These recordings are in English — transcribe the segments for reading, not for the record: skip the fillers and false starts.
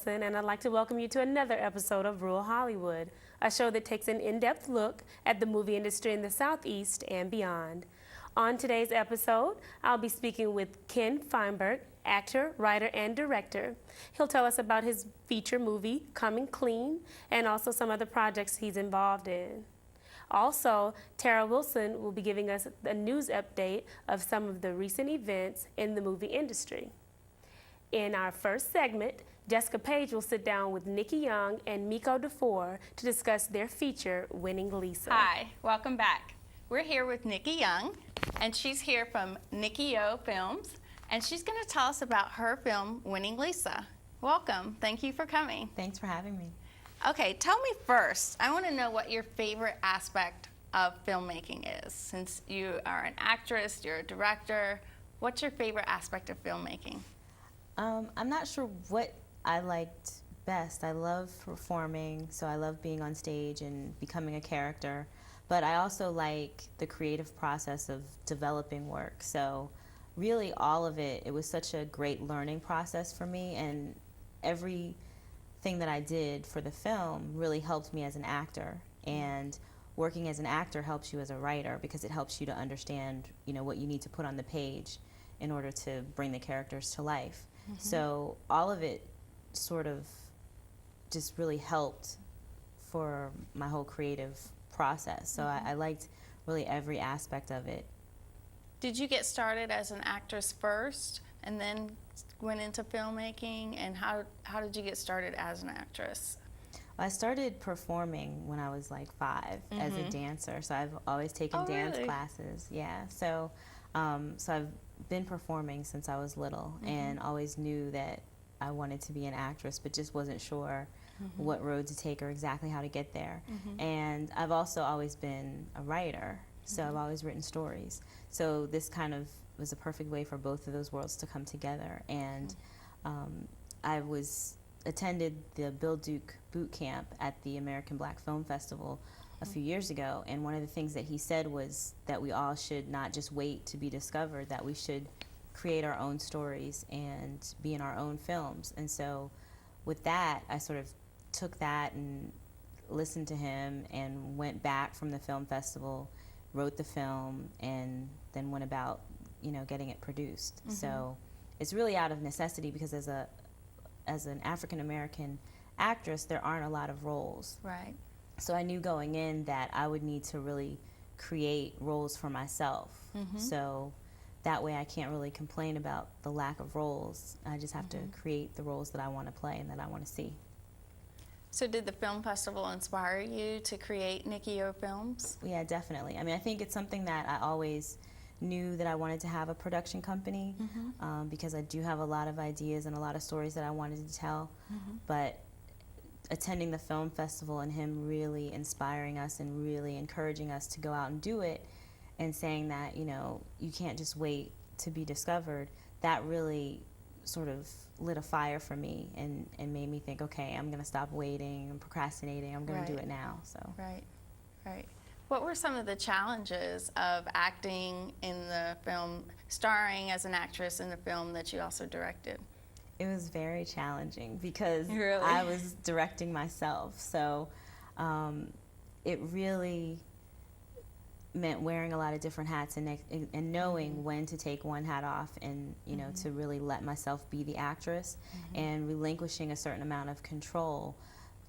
Wilson, and I'd like to welcome you to another episode of Rural Hollywood, a show that takes an in-depth look at the movie industry in the Southeast and beyond. On today's episode, I'll be speaking with Ken Feinberg, actor, writer, and director. He'll tell us about his feature movie, Coming Clean, and also some other projects he's involved in. Also, Tara Wilson will be giving us a news update of some of the recent events in the movie industry. In our first segment, Jessica Page will sit down with Nikki Young and Miko Defoor to discuss their feature, Winning Lisa. Hi, welcome back. We're here with Nikki Young, and she's here from Nikki Yo Films, and she's going to tell us about her film, Winning Lisa. Welcome. Thank you for coming. Thanks for having me. Okay, tell me first, I want to know what your favorite aspect of filmmaking is. Since you are an actress, you're a director, what's your favorite aspect of filmmaking? I'm not sure what I liked best. I love performing, so I love being on stage and becoming a character. But I also like the creative process of developing work. So really all of it, it was such a great learning process for me, and everything that I did for the film really helped me as an actor. And working as an actor helps you as a writer because it helps you to understand, what you need to put on the page in order to bring the characters to life. So all of it sort of just really helped for my whole creative process. So I liked really every aspect of it. Did you get started as an actress first and then went into filmmaking? And how did you get started as an actress? I started performing when I was like 5 as a dancer. So I've always taken dance classes. Yeah. So I've been performing since I was little and always knew that I wanted to be an actress, but just wasn't sure what road to take or exactly how to get there. And I've also always been a writer, so I've always written stories. So this kind of was a perfect way for both of those worlds to come together. And I attended the Bill Duke boot camp at the American Black Film Festival a few years ago, and one of the things that he said was that we all should not just wait to be discovered, that we should create our own stories and be in our own films. And so with that, I sort of took that and listened to him and went back from the film festival, wrote the film, and then went about, getting it produced. So it's really out of necessity because as an African American actress, there aren't a lot of roles. Right. So I knew going in that I would need to really create roles for myself. So that way I can't really complain about the lack of roles. I just have to create the roles that I want to play and that I want to see. So did the film festival inspire you to create Nikki Yo Films? Yeah, definitely. I mean, I think it's something that I always knew that I wanted to have a production company because I do have a lot of ideas and a lot of stories that I wanted to tell. But attending the film festival and him really inspiring us and really encouraging us to go out and do it and saying that, you can't just wait to be discovered, that really sort of lit a fire for me and made me think, okay, I'm going to stop waiting and procrastinating. I'm going to do it now. So Right. What were some of the challenges of acting in the film, starring as an actress in the film that you also directed? It was very challenging because Really? I was directing myself. So it really meant wearing a lot of different hats and knowing when to take one hat off and, to really let myself be the actress and relinquishing a certain amount of control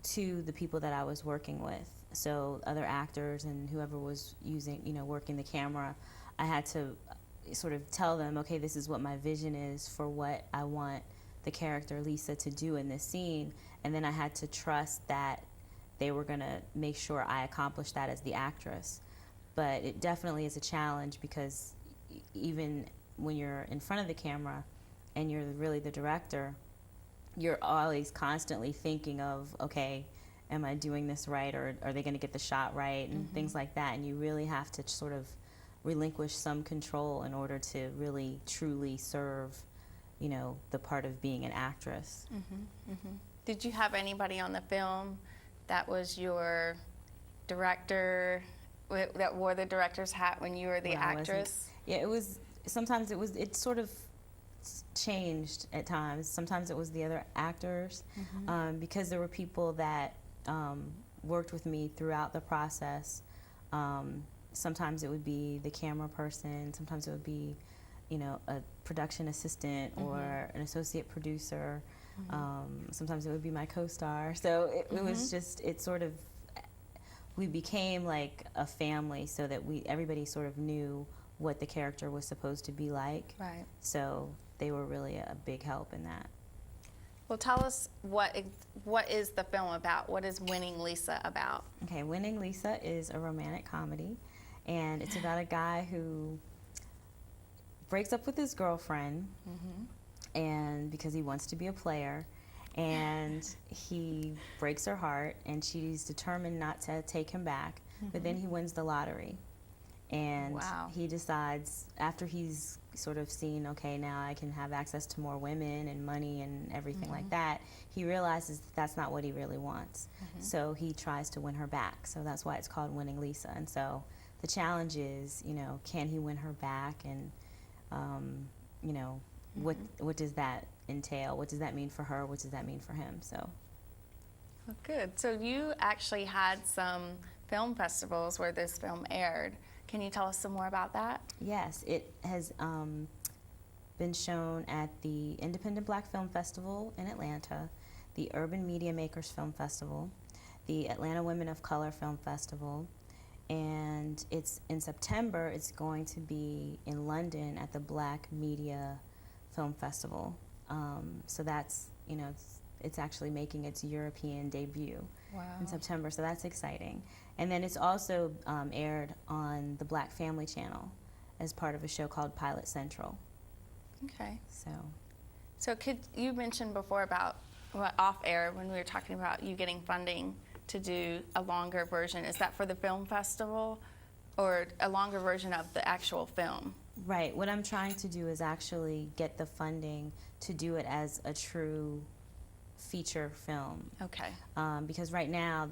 to the people that I was working with. So other actors and whoever was using, working the camera, I had to sort of tell them, okay, this is what my vision is for what I want the character Lisa to do in this scene, and then I had to trust that they were going to make sure I accomplished that as the actress. But it definitely is a challenge because even when you're in front of the camera and you're really the director, you're always constantly thinking of, okay, am I doing this right, or are they going to get the shot right, and things like that. And you really have to sort of relinquish some control in order to really truly serve the part of being an actress. Did you have anybody on the film that was your director, that wore the director's hat when you were the actress? Yeah, it was, sometimes it sort of changed at times. Sometimes it was the other actors, because there were people that worked with me throughout the process. Sometimes it would be the camera person, sometimes it would be, you know, a production assistant or an associate producer. Sometimes it would be my co-star. So it was just, it sort of, we became like a family, so that everybody sort of knew what the character was supposed to be like. Right. So they were really a big help in that. Well, tell us what is the film about? What is Winning Lisa about? Okay, Winning Lisa is a romantic comedy, and it's about a guy who breaks up with his girlfriend, and because he wants to be a player, and he breaks her heart, and she's determined not to take him back, but then he wins the lottery. And he decides, after he's sort of seen, okay, now I can have access to more women and money and everything like that, he realizes that that's not what he really wants. So he tries to win her back. So that's why it's called Winning Lisa. And so the challenge is, you know, can he win her back? And, you know, what does that entail? What does that mean for her? What does that mean for him? So. Well, good. So you actually had some film festivals where this film aired. Can you tell us some more about that? Yes, it has been shown at the Independent Black Film Festival in Atlanta, the Urban Media Makers Film Festival, the Atlanta Women of Color Film Festival, and it's in September. It's going to be in London at the Black Media Film Festival. So that's, you know, it's actually making its European debut in September, so that's exciting. And then it's also aired on the Black Family Channel as part of a show called Pilot Central. Okay. So You mentioned before about off air when we were talking about you getting funding to do a longer version. Is that for the film festival or a longer version of the actual film? Right. What I'm trying to do is actually get the funding to do it as a true feature film. Okay. Because right now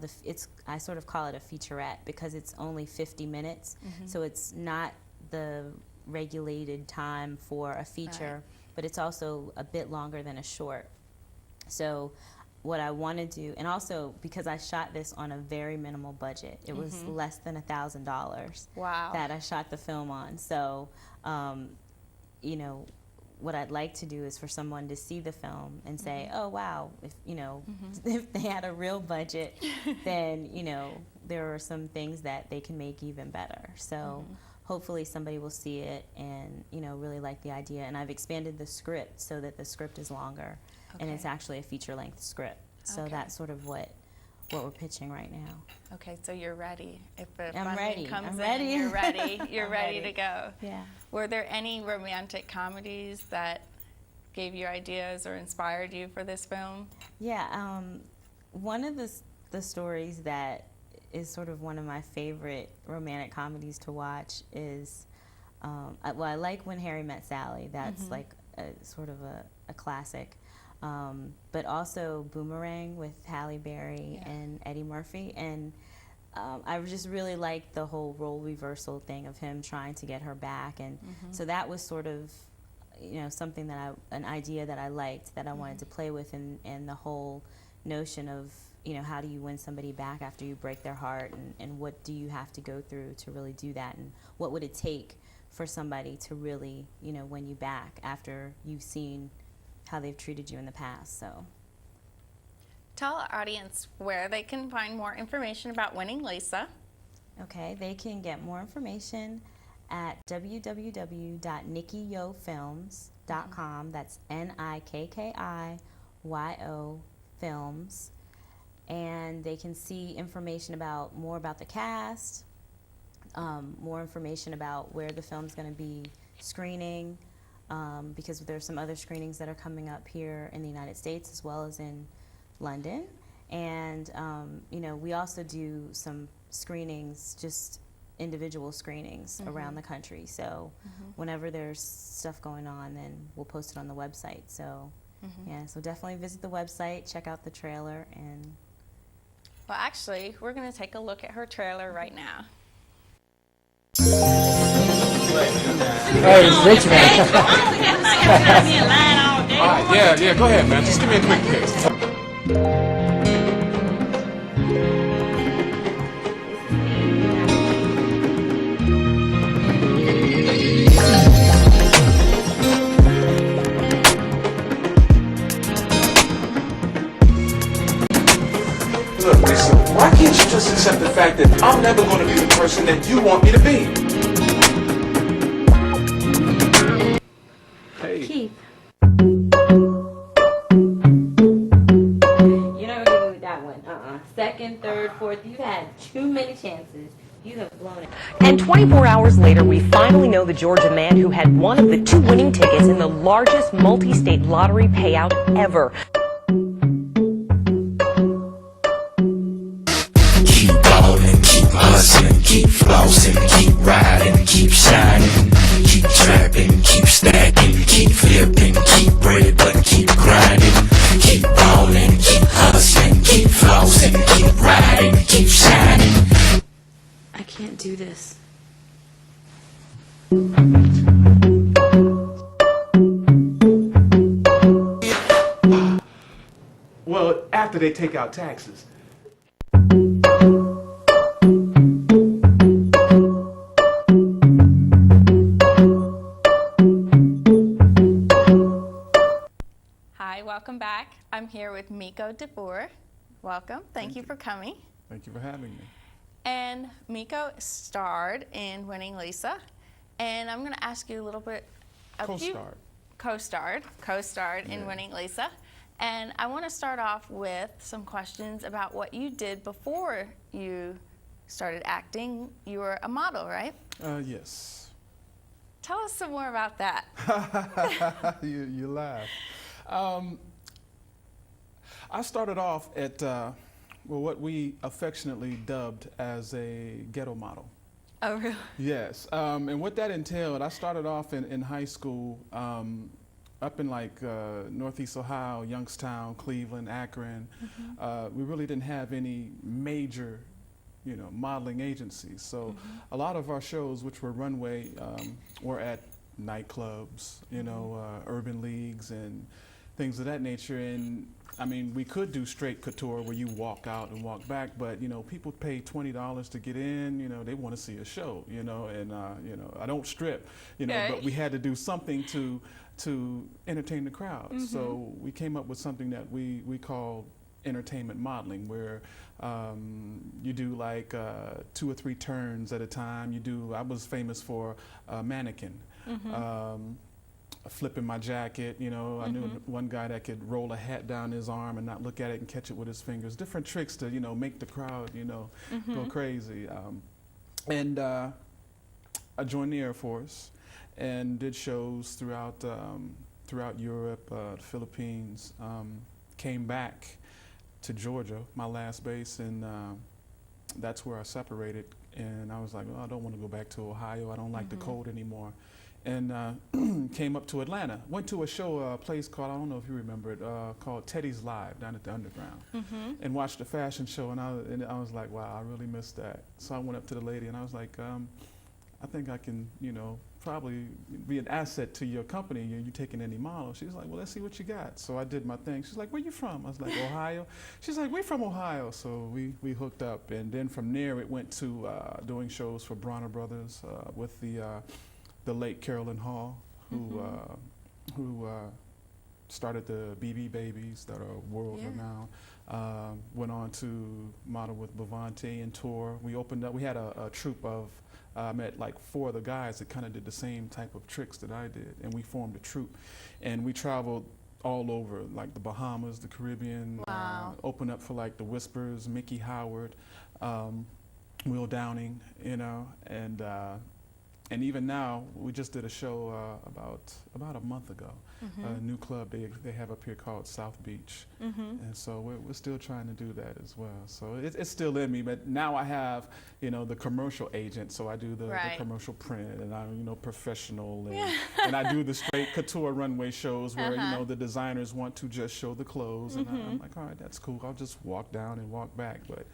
I sort of call it a featurette because it's only 50 minutes, so it's not the regulated time for a feature, but it's also a bit longer than a short. So what I want to do, and also because I shot this on a very minimal budget, it was less than $1,000 that I shot the film on. So, you know, what I'd like to do is for someone to see the film and say, oh, wow, if, you know, if they had a real budget, then, you know, there are some things that they can make even better. So hopefully somebody will see it and, you know, really like the idea. And I've expanded the script so that the script is longer, and it's actually a feature-length script. So that's sort of what we're pitching right now. Okay, so you're ready. If the I'm funding ready. comes I'm in, ready. you're ready. You're I'm ready ready to go. Yeah. Were there any romantic comedies that gave you ideas or inspired you for this film? Yeah, one of the stories that is sort of one of my favorite romantic comedies to watch is, I like When Harry Met Sally. That's like a sort of a classic. But also Boomerang with Halle Berry and Eddie Murphy. And I just really liked the whole role reversal thing of him trying to get her back. And so that was sort of, you know, something an idea that I liked, that I wanted to play with, and the whole notion of, you know, how do you win somebody back after you break their heart, and what do you have to go through to really do that, and what would it take for somebody to really, you know, win you back after you've seen how they've treated you in the past. So tell our audience where they can find more information about Winning Lisa. Okay, they can get more information at www.nikkiyofilms.com. That's NIKKIYO Films. And they can see information more about the cast, more information about where the film's going to be screening, because there's some other screenings that are coming up here in the United States as well as in London. And, you know, we also do some screenings, just individual screenings around the country. So whenever there's stuff going on, then we'll post it on the website. So, yeah, so definitely visit the website, check out the trailer. And well, actually, we're going to take a look at her trailer right now. Hey, Richmond. be in line all day. All right, yeah, go ahead, man. Just give me a quick pic. Look, Lisa, why can't you just accept the fact that I'm never going to be the person that you want me to be? Hey. Keith. You're not gonna with that one. Second, third, fourth. You've had too many chances. You have blown it. And 24 hours later, we finally know the Georgia man who had one of the 2 winning tickets in the largest multi-state lottery payout ever. Keep ballin', keep hustlin', keep flossin', keep riding, keep shining, keep trapping, keep stacking, keep flipping, keep bread, but keep grinding. Keep ballin', keep hustlin', keep flossin', keep riding, keep shining. I can't do this. Well, after they take out taxes. Hi, welcome back. I'm here with Miko Defoor. Welcome. Thank you for coming. Thank you for having me. And Miko starred in Winning Lisa. And I'm going to ask you a little bit. Co-starred in Winning Lisa. And I want to start off with some questions about what you did before you started acting. You were a model, right? Yes. Tell us some more about that. You laugh. I started off at what we affectionately dubbed as a ghetto model. Oh, really? Yes. And what that entailed, I started off in high school up in like Northeast Ohio, Youngstown, Cleveland, Akron. We really didn't have any major modeling agencies. So a lot of our shows, which were runway, were at nightclubs, urban leagues and things of that nature. And I mean, we could do straight couture where you walk out and walk back, but people pay $20 to get in. They want to see a show. And I don't strip. Right. But we had to do something to entertain the crowd. So we came up with something that we called entertainment modeling, where you do like 2 or 3 turns at a time. I was famous for mannequin. Flipping my jacket, I knew one guy that could roll a hat down his arm and not look at it and catch it with his fingers. Different tricks to, make the crowd, go crazy. And I joined the Air Force and did shows throughout Europe, the Philippines. Came back to Georgia, my last base, and that's where I separated. And I was like, well, I don't want to go back to Ohio. I don't like the cold anymore. And came up to Atlanta. Went to a show, a place called, I don't know if you remember it, called Teddy's Live down at the Underground. And watched a fashion show, and I was like, wow, I really missed that. So I went up to the lady and I was like, I think I can, probably be an asset to your company. You taking any models? She was like, well, let's see what you got. So I did my thing. She's like, where you from? I was like, Ohio. She's like, we're from Ohio. So we hooked up. And then from there, it went to doing shows for Bronner Brothers with the late Carolyn Hall, who started the BB Babies that are world renowned. Went on to model with Bavante and tour. We opened up. We had a troupe of. I met like 4 of the guys that kind of did the same type of tricks that I did, and we formed a troupe. And we traveled all over, like the Bahamas, the Caribbean. Wow. Opened up for like the Whispers, Mickey Howard, Will Downing, and even now, we just did a show about a month ago, a new club they have up here called South Beach. And so we're still trying to do that as well. So it's still in me, but now I have, the commercial agent, so I do the commercial print, and I'm, professional, and I do the straight couture runway shows where, the designers want to just show the clothes, and I'm like, all right, that's cool. I'll just walk down and walk back, but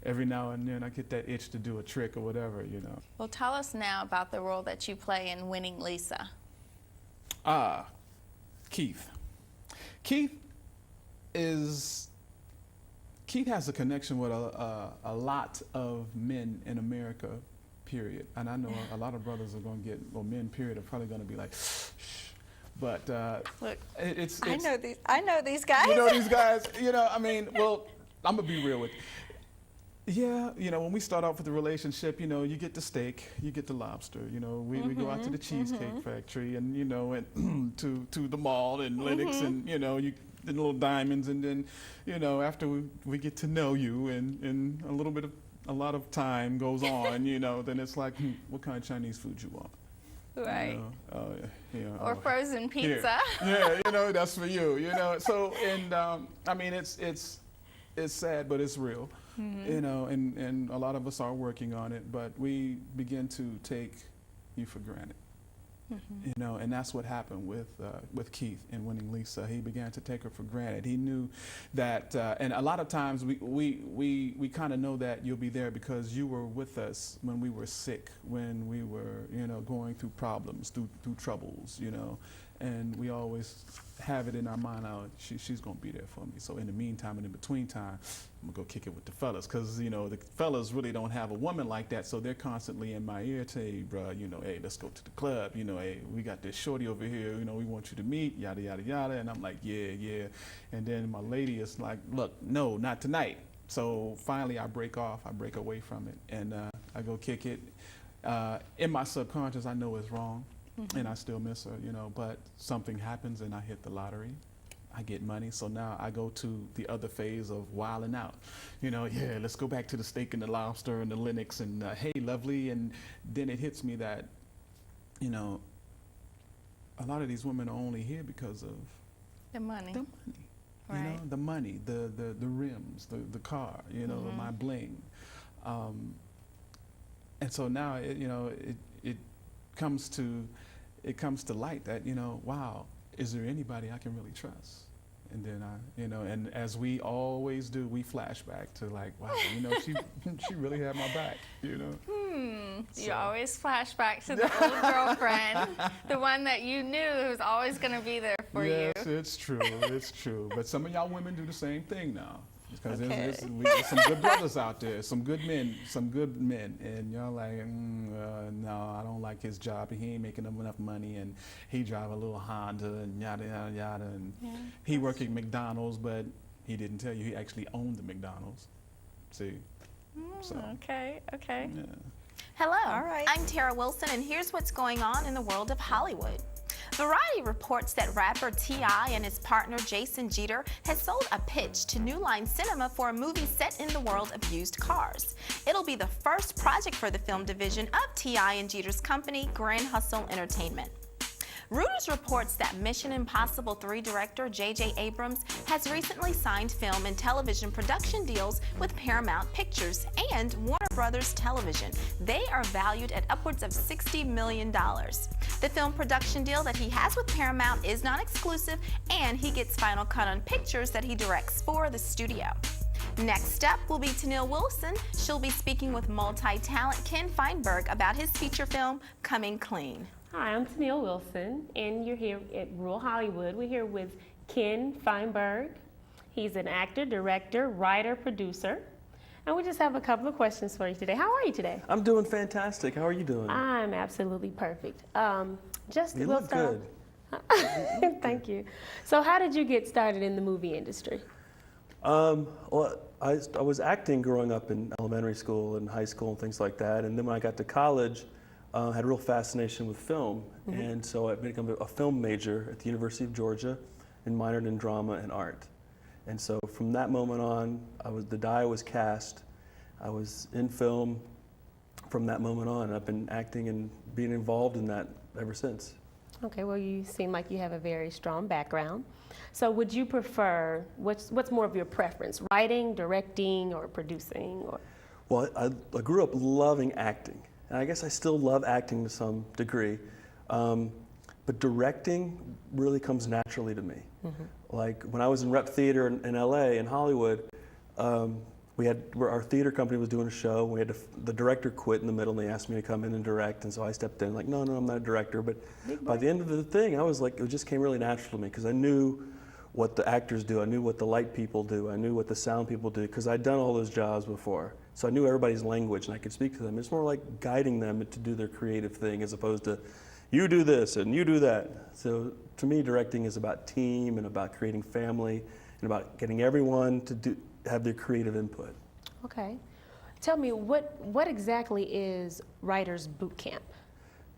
every now and then I get that itch to do a trick or whatever, Well, tell us now about the role that you play in Winning Lisa. Keith. Keith has a connection with a lot of men in America, period. And I know a lot of brothers are going to get, or men, period, are probably going to be like, shh. But Look, it's I know these guys. You know these guys. You know, I mean, well, I'm gonna be real with you. Yeah, you know, when we start off with the relationship, you know, you get the steak, you get the lobster. You know, we go out to the Cheesecake Factory, and you know, and to the mall and Lennox, and you know, the little diamonds, and then, you know, after we get to know you, and a lot of time goes on, you know, then it's like, what kind of Chinese food you want? Right. You know, Or frozen pizza. Yeah, you know, that's for you. You know, so and I mean, it's sad, but it's real. You know, and a lot of us are working on it, but we begin to take you for granted. You know, and that's what happened with Keith in winning Lisa. He began to take her for granted. He knew that, and a lot of times we kind of know that you'll be there because you were with us when we were sick, when we were, you know, going through problems, through troubles, you know, and we always have it in our mind, oh, she's gonna be there for me. So in the meantime and in between time, I'm gonna go kick it with the fellas, because you know the fellas really don't have a woman like that, so they're constantly in my ear to, hey, bro, you know, hey, let's go to the club, you know, hey, we got this shorty over here, you know, we want you to meet, yada yada yada, and I'm like, yeah, and then my lady is like, look, no, not tonight. So finally I break away from it, and I go kick it. In my subconscious, I know it's wrong. And I still miss her, you know, but something happens and I hit the lottery. I get money, so now I go to the other phase of wilding out. You know, yeah, let's go back to the steak and the lobster and the Lennox and hey, lovely. And then it hits me that, you know, a lot of these women are only here because of The money. the money. Right. You know, the money, the rims, the car, you know, my bling. And so now, it comes to light that, you know, wow, is there anybody I can really trust? And then you know, and as we always do, we flash back to like, wow, you know, she really had my back, you know. You always flash back to the old girlfriend, the one that you knew was always going to be there for you. Yes, it's true. But some of y'all women do the same thing now. Because there's some good brothers out there, some good men, and y'all like, no, I don't like his job, and he ain't making enough money, and he drive a little Honda, and yada, yada, yada, and he work at McDonald's, but he didn't tell you he actually owned the McDonald's. See? So, Okay. yeah. Hello, I'm Tara Wilson, and here's what's going on in the world of Hollywood. Variety reports that rapper T.I. and his partner Jason Jeter has sold a pitch to New Line Cinema for a movie set in the world of used cars. It'll be the first project for the film division of T.I. and Jeter's company, Grand Hustle Entertainment. Reuters reports that Mission Impossible 3 director J.J. Abrams has recently signed film and television production deals with Paramount Pictures and Warner Brothers Television. They are valued at upwards of $60 million. The film production deal that he has with Paramount is non-exclusive, and he gets final cut on pictures that he directs for the studio. Next up will be Tenille Wilson. She'll be speaking with multi-talent Ken Feinberg about his feature film, Coming Clean. Hi, I'm Tenille Wilson, and you're here at Rural Hollywood. We're here with Ken Feinberg. He's an actor, director, writer, producer. And we just have a couple of questions for you today. How are you today? I'm doing fantastic. How are you doing? I'm absolutely perfect. You look good. Thank you. So how did you get started in the movie industry? Well, I was acting growing up in elementary school and high school and things like that. And then when I got to college, I had a real fascination with film. And so I became a film major at the University of Georgia and minored in drama and art. And so from that moment on, the die was cast. I was in film from that moment on. I've been acting and being involved in that ever since. Okay, well, you seem like you have a very strong background. So would you prefer, what's more of your preference, writing, directing, or producing? Or? Well, I grew up loving acting. And I guess I still love acting to some degree. But directing really comes naturally to me. Like when I was in rep theater in LA, in Hollywood, our theater company was doing a show. The director quit in the middle, and they asked me to come in and direct, and so I stepped in like, no, I'm not a director. But by the end of the thing, I was like, it just came really natural to me because I knew what the actors do, I knew what the light people do, I knew what the sound people do, because I'd done all those jobs before. So I knew everybody's language, and I could speak to them. It's more like guiding them to do their creative thing as opposed to, you do this and you do that. So to me, directing is about team and about creating family and about getting everyone to have their creative input. Okay. Tell me, what exactly is Writers Boot Camp?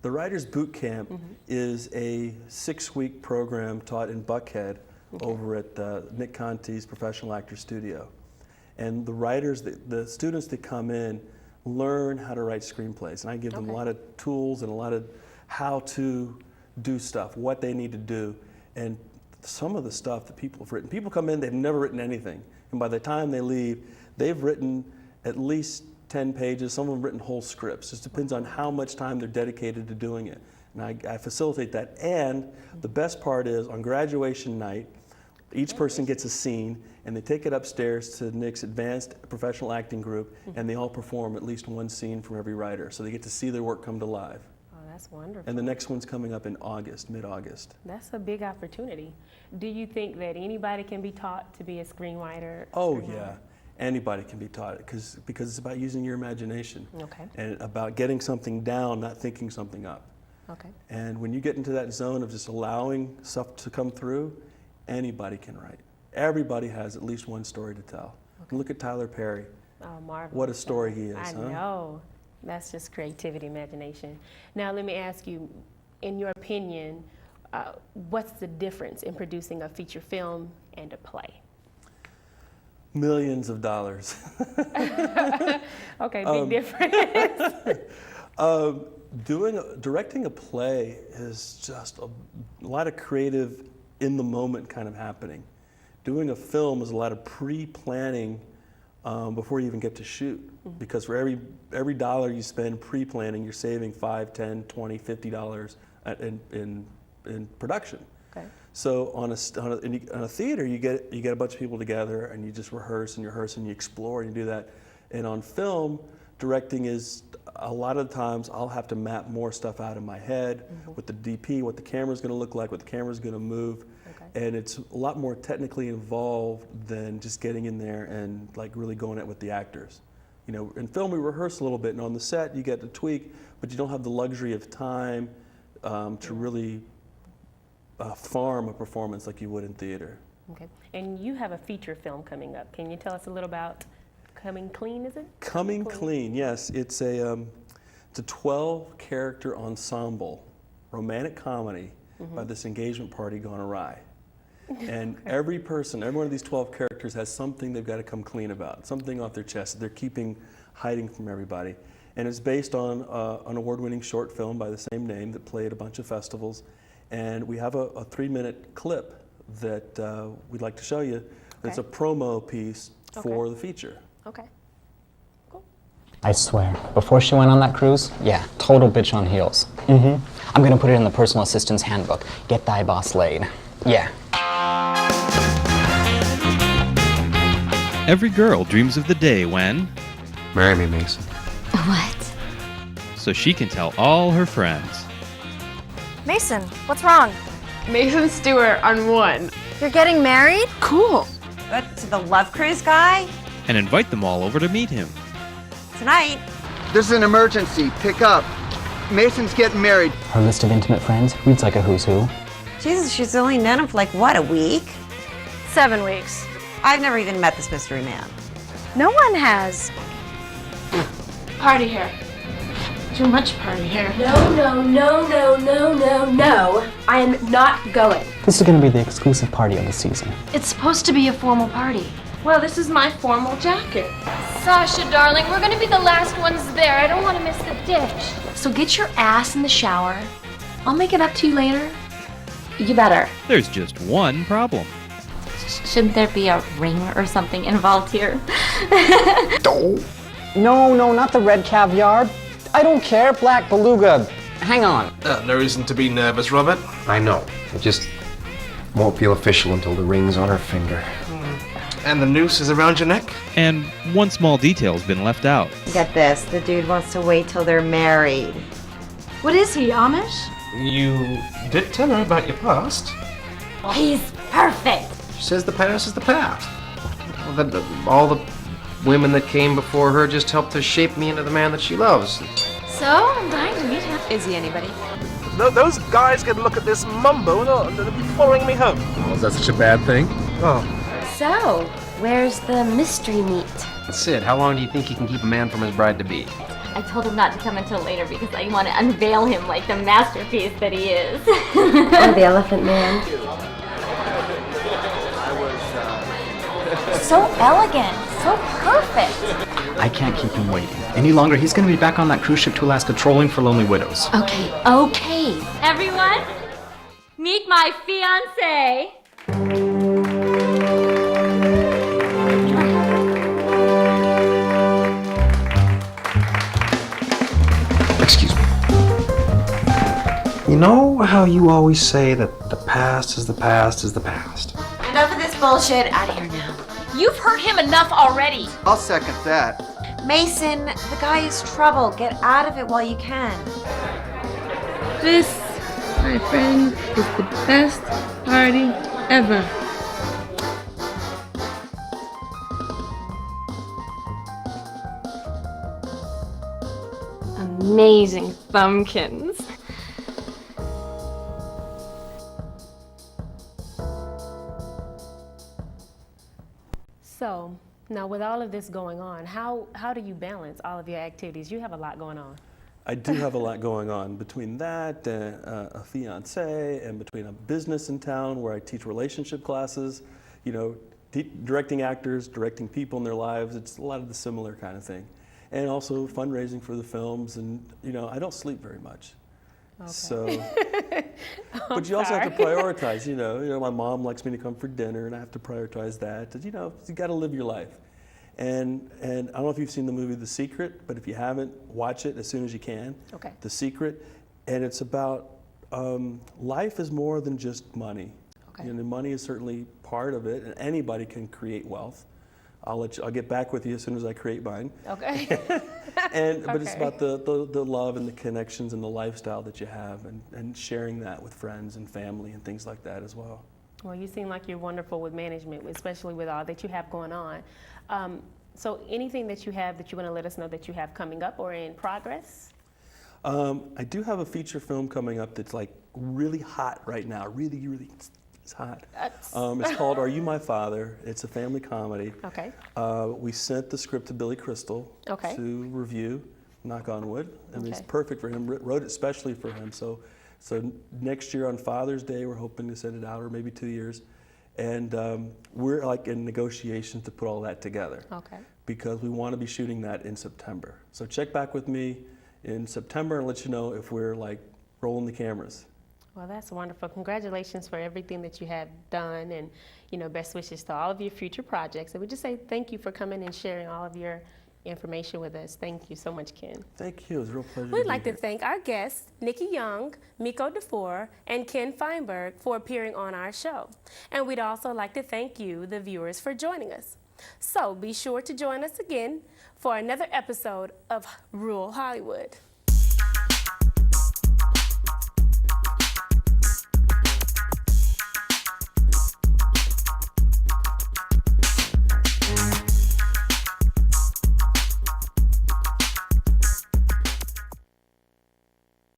The Writers Boot Camp is a 6-week program taught in Buckhead over at Nick Conti's Professional Actor Studio. And the writers, the students that come in learn how to write screenplays. And I give them a lot of tools and a lot of how to do stuff, what they need to do. And some of the stuff that people have written, people come in, they've never written anything. And by the time they leave, they've written at least 10 pages, some of them have written whole scripts. It just depends on how much time they're dedicated to doing it. And I facilitate that. And the best part is on graduation night, each person gets a scene, and they take it upstairs to Nick's advanced professional acting group, and they all perform at least one scene from every writer. So they get to see their work come to life. Oh, that's wonderful. And the next one's coming up in August, mid-August. That's a big opportunity. Do you think that anybody can be taught to be a screenwriter? Oh, yeah. Anybody can be taught it because it's about using your imagination. Okay. And about getting something down, not thinking something up. Okay. And when you get into that zone of just allowing stuff to come through, anybody can write. Everybody has at least one story to tell. Okay. Look at Tyler Perry. Oh, marvelous. What a story he is, I huh? know. That's just creativity, imagination. Now, let me ask you, in your opinion, what's the difference in producing a feature film and a play? Millions of dollars. Okay, big difference. Directing a play is just a lot of creative, in the moment kind of happening. Doing a film is a lot of pre-planning before you even get to shoot. Because for every dollar you spend pre-planning, you're saving $5, $10, $20, $50 in production. Okay. So on a theater, you get a bunch of people together and you just rehearse and you explore and you do that. And on film, directing is a lot of the times I'll have to map more stuff out in my head with the DP, what the camera's going to look like, what the camera's going to move. Okay. And it's a lot more technically involved than just getting in there and like really going at it with the actors. You know, in film we rehearse a little bit, and on the set you get to tweak, but you don't have the luxury of time to really farm a performance like you would in theater. Okay. And you have a feature film coming up. Can you tell us a little about Coming Clean, is it? Coming Clean, yes. It's a 12-character ensemble, romantic comedy by this engagement party gone awry. And every one of these 12 characters has something they've got to come clean about, something off their chest that they're hiding from everybody. And it's based on an award-winning short film by the same name that played a bunch of festivals. And we have a 3-minute clip that we'd like to show you. That's a promo piece for the feature. Okay. Cool. I swear, before she went on that cruise, yeah, total bitch on heels. I'm gonna put it in the personal assistant's handbook. Get thy boss laid. Yeah. Every girl dreams of the day when... Marry me, Mason. What? So she can tell all her friends. Mason, what's wrong? Mason Stewart on 1. You're getting married? Cool. What, to the Love Cruise guy? And invite them all over to meet him. Tonight. This is an emergency. Pick up. Mason's getting married. Her list of intimate friends reads like a who's who. Jesus, she's only known him for like, what, a week? 7 weeks. I've never even met this mystery man. No one has. Party hair. Too much party hair. No. I am not going. This is gonna be the exclusive party of the season. It's supposed to be a formal party. Well, this is my formal jacket. Sasha, darling, we're gonna be the last ones there. I don't want to miss the dish. So get your ass in the shower. I'll make it up to you later. You better. There's just one problem. Shouldn't there be a ring or something involved here? No, not the red caviar. I don't care, black beluga. Hang on. No reason to be nervous, Robert. I know. It just won't feel official until the ring's on her finger. And the noose is around your neck? And one small detail's been left out. Get this, the dude wants to wait till they're married. What is he, Amish? You did tell her about your past. He's perfect. She says the past is the past. Well, all the women that came before her just helped her shape me into the man that she loves. So, I'm dying to meet him. Is he anybody? No, those guys can look at this mumbo and they'll be following me home. Oh, is that such a bad thing? Oh. So, where's the mystery meat? Sid, how long do you think he can keep a man from his bride-to-be? I told him not to come until later because I want to unveil him like the masterpiece that he is. Oh, the Elephant Man. So elegant, so perfect. I can't keep him waiting any longer. He's going to be back on that cruise ship to Alaska trolling for lonely widows. Okay. Everyone, meet my fiancé. Excuse me. You know how you always say that the past is the past is the past? Enough of this bullshit. Out of here now. You've hurt him enough already. I'll second that. Mason, the guy is trouble. Get out of it while you can. This, my friend, is the best party ever. Amazing thumbkins. So, now with all of this going on, how do you balance all of your activities? You have a lot going on. I do have a lot going on between that, a fiance, and between a business in town where I teach relationship classes, you know, directing actors, directing people in their lives. It's a lot of the similar kind of thing. And also fundraising for the films, and you know, I don't sleep very much. Okay. So, but you also have to prioritize, you know, my mom likes me to come for dinner and I have to prioritize that. You know, you got to live your life. And I don't know if you've seen the movie The Secret, but if you haven't, watch it as soon as you can. Okay. The Secret, and it's about life is more than just money. Okay. You know, money is certainly part of it, and anybody can create wealth. I'll get back with you as soon as I create mine. Okay. But it's about the love and the connections and the lifestyle that you have, and sharing that with friends and family and things like that as well. Well, you seem like you're wonderful with management, especially with all that you have going on. So anything that you have that you want to let us know that you have coming up or in progress? I do have a feature film coming up that's like really hot right now. Really, it's hot. It's called Are You My Father? It's a family comedy. Okay. We sent the script to Billy Crystal to review, knock on wood. I mean, it's perfect for him. Wrote it specially for him. So next year on Father's Day, we're hoping to send it out, or maybe 2 years. And we're like in negotiations to put all that together. Okay. Because we want to be shooting that in September. So check back with me in September and let you know if we're like rolling the cameras. Well, that's wonderful. Congratulations for everything that you have done, and you know, best wishes to all of your future projects. And we just say thank you for coming and sharing all of your information with us. Thank you so much, Ken. Thank you. It was a real pleasure. We'd like to thank our guests, Nikki Young, Miko Defoor, and Ken Feinberg for appearing on our show. And we'd also like to thank you, the viewers, for joining us. So be sure to join us again for another episode of Rural Hollywood.